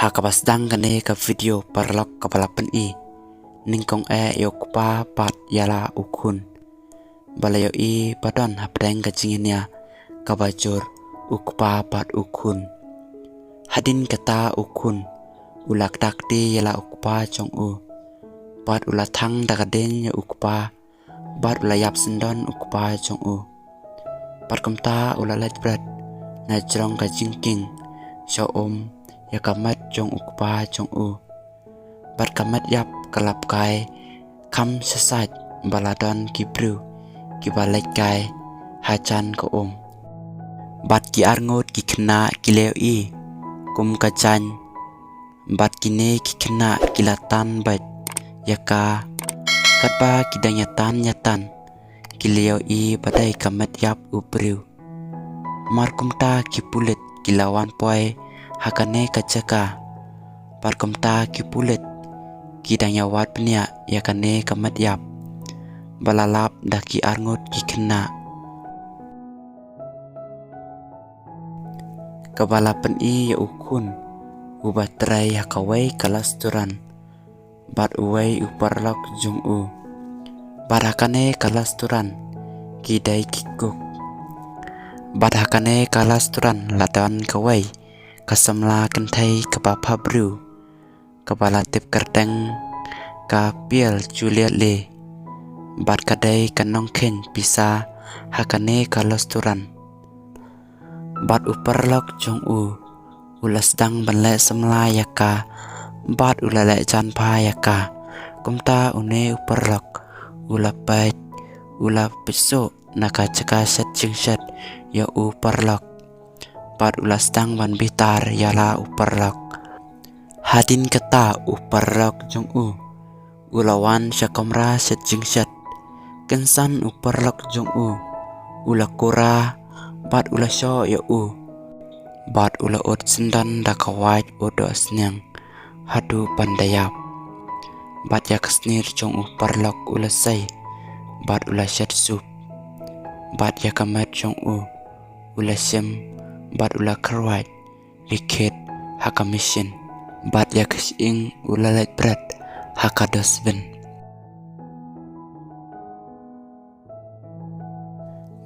Hakabasdang gane ka video parlok kapalapan ningkong yok pa pat yala ukun balayo padon hapdeng kacingnya kabajur ukpa pat ukun hadin kata ukun ulak takti yala ukpa chong pat ulatang dagaden ya ukpa bat ulayap sendon ukpa chong pat kamta ulalet brat na jrong kacingking syo ya kamat jong ukpa jong bat kamat yap kalap kai kam sesat baladon kibru kibalek kai hajan ko bat ki arngot ki kena kileo kum kacan bat kine ki kena kilatan bat yaka katba kidanyatan nyatan kileo badai kamat yap ubru markumta kipulet kilawan poy hakane kacaka parkomta kipulet kidanya wat penia yakane kamat yap balalap daki arngot kikena kabalapan ya ukun ubatrai hakawai kalasturan bat uwai uparlok jung barakane kalasturan kidai kikuk badhakane kalasturan ladan kawai kasamla kentai kabapa bru kabala tip kerteng ka piel juliet le bad kadai kanong ken bisa hakane kalasturan bad uparlok jong ulasdang banle samla yaka bad ulale janpa yaka kumta une uparlok ulapait ulapiso naka caka set jingsat ya uparlok pat ulasdang ban bitar yala uparlok hadin kata uparlok jong ulawan syakomra set jingsat kensan uparlok jong ulakura bat ulasyo ya bat ula ut sendan dakawait odo asnyang hadu pandayap bat yakasnir jong uparlok ulasai bat ulasat sup bat yakamat jong ulasem bat ula karwat liket hakamishin bat yakasing ulalet brat hakadosben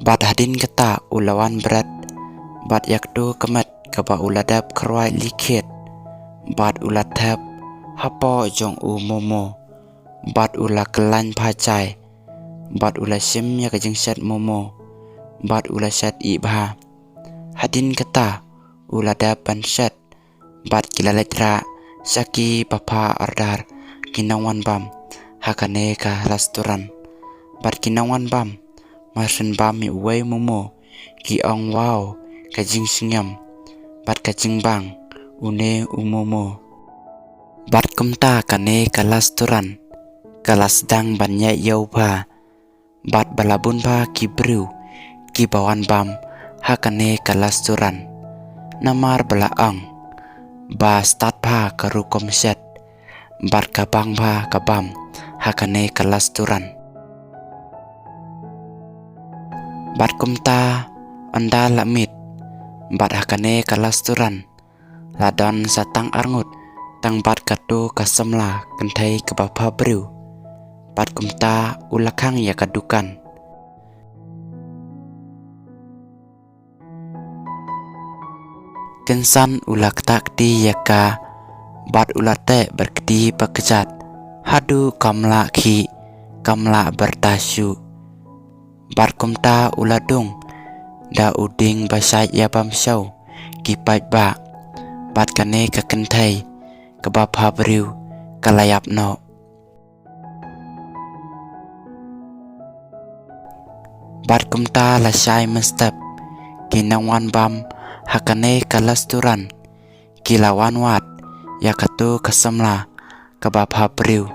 bat hadin kata ulawan brat bat yakdo kamat kaba uladap karwat liket bat ulatap hapo jong momo bat ula kelan pacai bat ulasem yakajingsat momo bat ulasat ibha hadin kata ulada pansat bat kilaletra saki papa ardar kinawan bam hakane ka restoran bat kinawan bam masen bam mi uwai momo ki ong wow kajing singyam bat kajing bang une umomo bat kumta kane ka restoran kalasdang banya yauba bat balabun ba kibru kibawan bam hakane kalasturan namar belaang ba stat pa karukom set bat kabang ba kabam hakane kalasturan bat kumta anda lamit bat hakane kalasturan ladon satang arngut tang bat katu kasamla kentai kabapa bru bat kumta ulakang ya kadukan kensan ulak takdi yaka bat ulate berkedi bakejat hadu kamla ki kamla bertasyu bat kumta uladung da uding basait ya bamsau kipat ba bat kane kakentai kabapa beriu kalayap no bat kumta lasai mestap kinawan bam hakane kalasturan kilawan wat yakatu kasamla kabapa beriu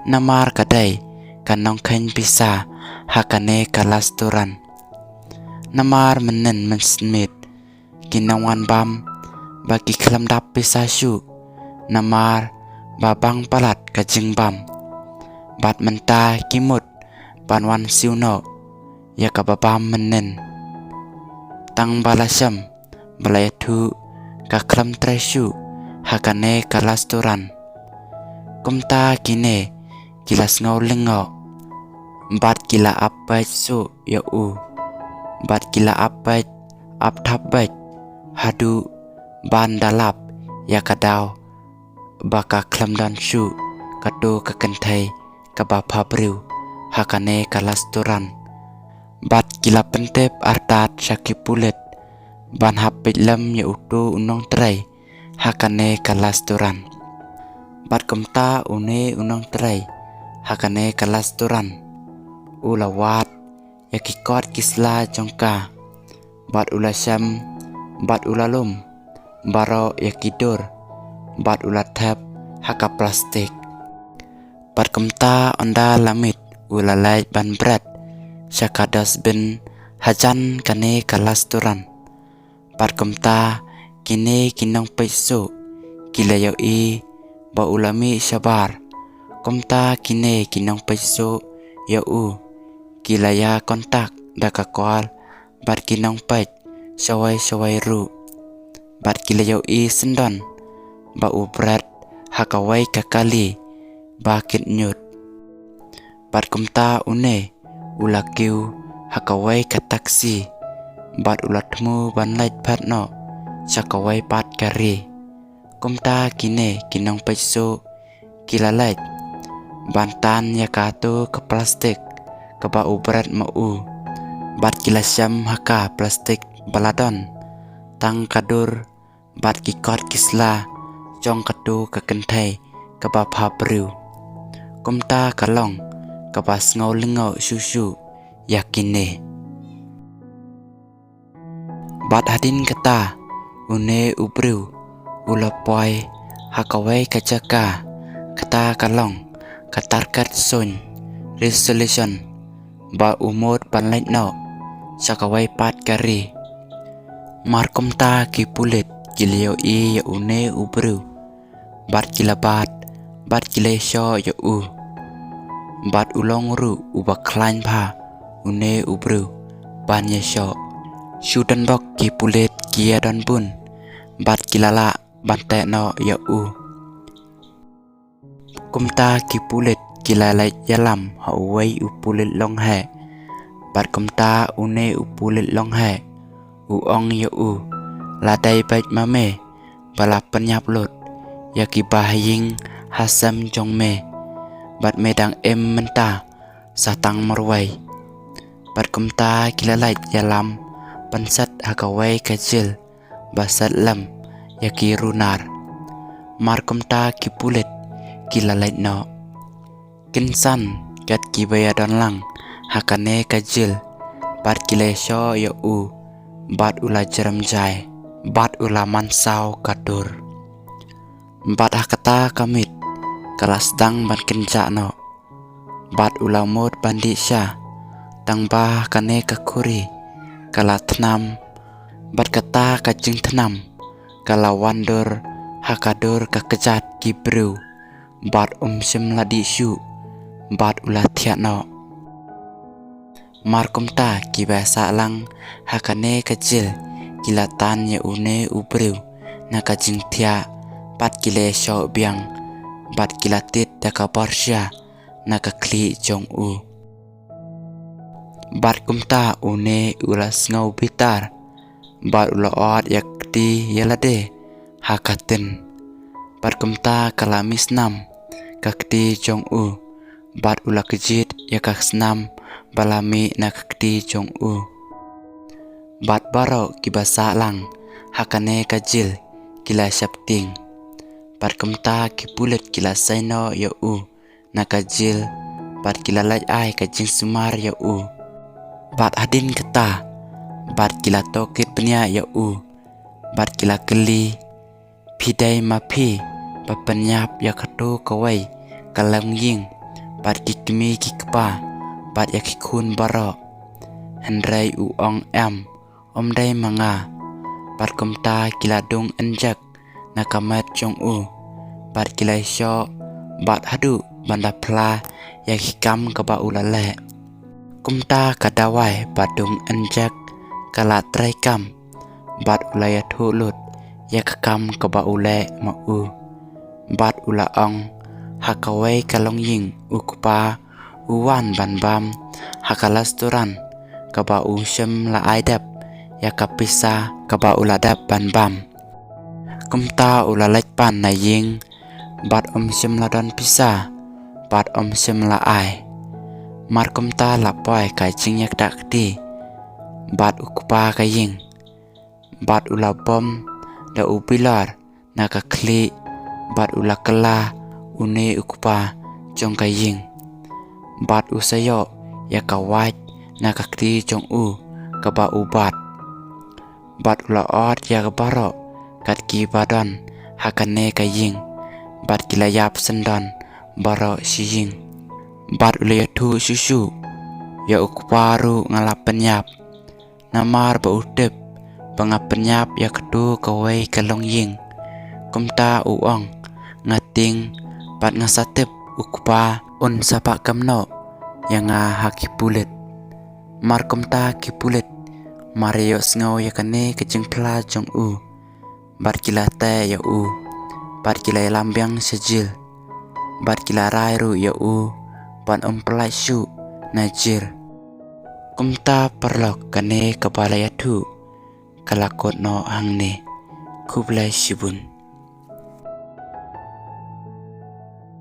namar kadai kanong ken bisa hakane kalasturan namar menen mensmit kinawan bam bagi kelam dap bisa syu namar babang palat kajing bam bat menta kimut banwan siuno yakababam menen tang balasam balayatu kaklam tresyu hakane kalasturan. Kumta kine kilas ngau lengo. Bat kila apait su ya u. Bat kila apait ap thabat hadu ban dalap ya kadau baka klamdan su katu kekentai kabapa briu hakane kalasturan. Bat kila pentep artat syakipulet ban hapit lam ya utu unong terai hakane kalasturan. Bat kumta une unong terai hakane kalasturan. Ulawat ya kikot kisla jongka. Bat ula syam, bat ula lum, baro ya kidur, bat ula tap haka plastik. Bat kumta onda lamit ula lait ban berat syakadas bin hajan kane kalasturan. Bat kumta kine kinong paisu kilayaw i ba ulami syabar. Kumta kine kinong paisu ya u kilaya kontak dakakwal. Bat kinong pait sawai ru. Bat kilayaw i sendon ba ubrat hakawai kakali bakit nyut. Bat kumta une ulakiw hakawai kataksi. Bat ulatmu ban lait pat no sakawai pat kari. Kumta kine kinong paiso kilalait bantan yakatu ke plastik keba ubrat mau. Bat kila syam haka plastik baladon tang kadur. Bat kikot kisla jong katu kekentai kebapa briu. Kumta kalong kebas ngau lengau susu yakine. Bat hadin kata une ubriu ulapoi hakawai kajaka kata kalong katarkat son resolution ba umur panlait no sakawai pat kari. Markumta kipulit kilio i ya une ubru. Bat kilabat bat kilesyo ya u. Bat ulong ru ubaklan pa une ubru ban yesyo. Sudan bok kipulit kia don pun. Bat kilala bantai no ya u. Kumta kipulit kilalait yalam hauwai upulit long hai. Bat kumta une upulit long hai uong ya u ladai bait mame bala penyap lut yaki bahaying hasam jong me. Bat medang menta satang marwai. Bat kumta kilalait yalam pensat hakawai kecil basat lam yaki runar. Mar kumta kipulit kilalait no kinsan kat kibaya don lang hakane kajil. Bat kilesyo ya u bat ula jeram jai bat ula mansau kadur. Bat hakata kamit kelas dang ban kenja no. Bat ula mut bandi sya tang bah kane kakuri kala tenam. Bat kata kajing tenam kala wandur hakadur kakejat kibru. Bat sim ladi syu bat ula tiat no. Markumta kibasa lang hakane kecil kilatan ya une ubriu na kajing tia. Bat kile syok biang bat kilatit daka barsya na kakli jong u. Bat kumta une ulas ngau bitar. Bat ula oat yakti yalade hakatin. Bat kumta kalamis nam kakti jong u. Bat ula kejit yakak senam balami na kakti jong u. Bat baro kibasa lang hakane kajil kila syapting. Bat kumta kipulit kila saino ya u na kajil. Bat kila laj ai kajing sumar ya u. Bat hadin kata bat kila tokit penya ya u. Bat kila keli pidai mapi papenyap ya katu kawai kalam ying. Bat kikmi kikpa bat ya kikun baro hendrai uong omdai manga. Bat kumta kila dung enjak nakamat jong u. Bat kila isyo bat hadu banda pla ya hikam kaba ulale. Kumta kadawai bat dung enjak kala traikam. Bat ulaya thulut ya kakam kaba ule ma bat ula ong hakawai kalong ying ukupa uwan ban bam hakalas turan kaba shem la aidap ya kapisa kaba uladap ban bam kumta ula pan na ying bat shem la don pisa bat shem la ai mar kumta la poi kai ching yak dak di bat ukupa ka ying bat ula bom da upilar na ka kli bat ula kela une ukupa jong ka ying bat usayo ya ka wait na ka kli jong ka ba ubat bat ula ot ya ka baro kat ki badon hakane ka ying bat kila yap sendon baro si ying bat ula ya tu susu ya ukuparu ngalapen yap namar ba utep pangapenyap ya kedu kawai kalong ying kumta uong ngating pat ngasatep ukpa un sapa kamno yang hakipulet mar kumta kipulet mario sngaw ya kane kecing pla jong bar kila te ya bar kila lambiang sejil bar kila rairu ya pan pelai syu najir kumta perlok kane kepala ya tu kalakot no hangne kublai shibun.